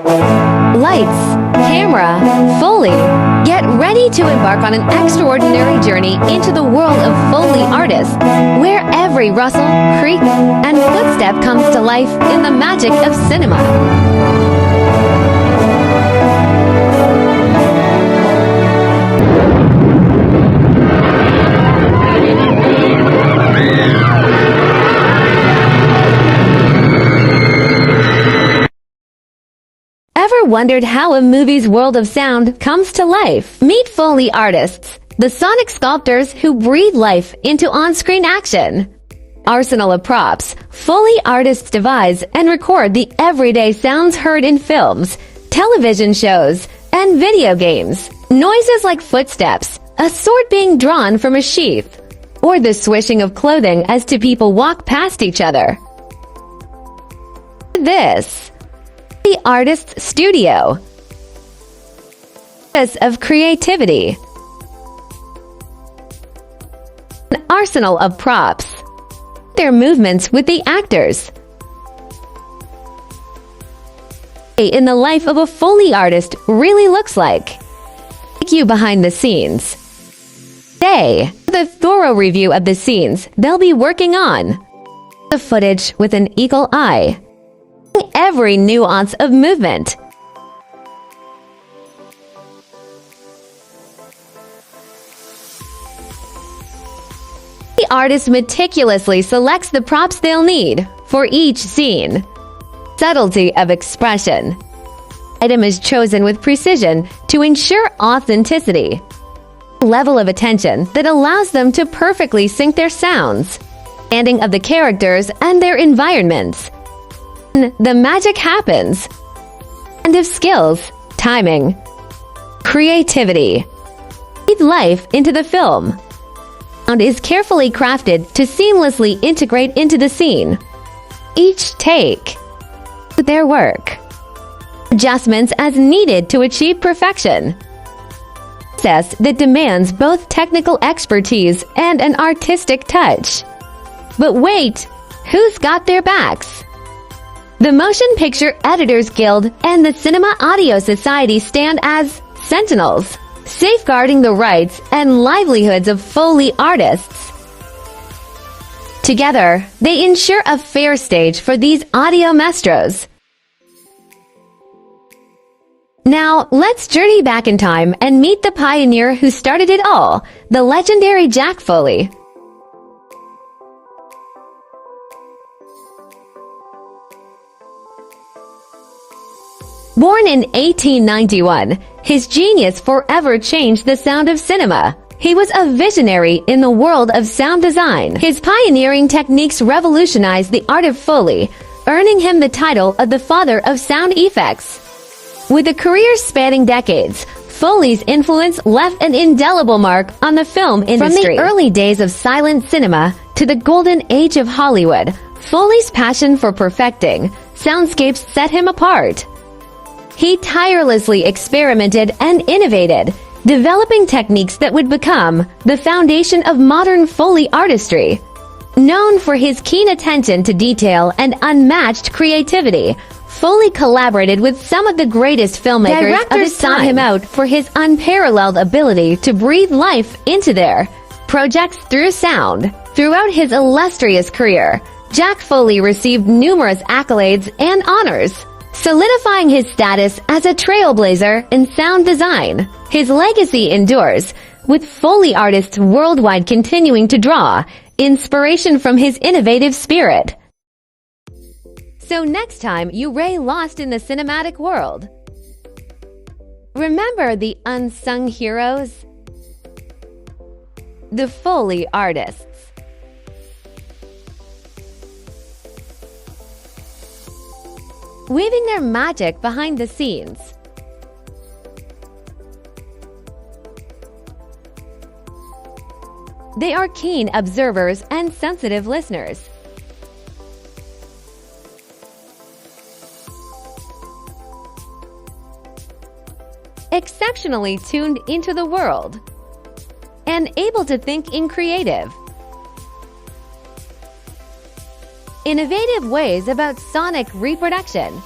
Lights, camera, Foley. Get ready to embark on an extraordinary journey into the world of Foley Artist, where every rustle, creak, and footstep comes to life in the magic of cinema. Ever wondered how a movie's world of sound comes to life? Meet Foley Artists, the sonic sculptors who breathe life into on-screen action. Arsenal of props, Foley Artists devise and record the everyday sounds heard in films, television shows, and video games. Noises like footsteps, a sword being drawn from a sheath, or the swishing of clothing as two people walk past each other. This the Artist's Studio. Of creativity. An arsenal of props. Their movements with the actors. In the life of a Foley artist really looks like. Take you behind the scenes. Today, the thorough review of the scenes they'll be working on. The footage with an eagle eye. Every nuance of movement. The artist meticulously selects the props they'll need for each scene. Subtlety of expression. Item is chosen with precision to ensure authenticity. Level of attention that allows them to perfectly sync their sounds. Understanding of the characters and their environments. The magic happens. And of skills, timing, creativity. Breathe life into the film. Sound is carefully crafted to seamlessly integrate into the scene. Each take, their work. Adjustments as needed to achieve perfection. Process that demands both technical expertise and an artistic touch. But wait, who's got their backs? The Motion Picture Editors Guild and the Cinema Audio Society stand as sentinels, safeguarding the rights and livelihoods of Foley artists. Together, they ensure a fair stage for these audio maestros. Now, let's journey back in time and meet the pioneer who started it all, the legendary Jack Foley. Born in 1891, his genius forever changed the sound of cinema. He was a visionary in the world of sound design. His pioneering techniques revolutionized the art of Foley, earning him the title of the father of sound effects. With a career spanning decades, Foley's influence left an indelible mark on the film industry. From the early days of silent cinema to the golden age of Hollywood, Foley's passion for perfecting soundscapes set him apart. He tirelessly experimented and innovated, developing techniques that would become the foundation of modern Foley artistry. Known for his keen attention to detail and unmatched creativity, Foley collaborated with some of the greatest filmmakers. Directors sought him out for his unparalleled ability to breathe life into their projects through sound. Throughout his illustrious career, Jack Foley received numerous accolades and honors, solidifying his status as a trailblazer in sound design. His legacy endures, with Foley artists worldwide continuing to draw inspiration from his innovative spirit. So next time you ray lost in the cinematic world, remember the unsung heroes? The Foley artists. Weaving their magic behind the scenes. They are keen observers and sensitive listeners. Exceptionally tuned into the world and able to think in creative, innovative ways about sonic reproduction.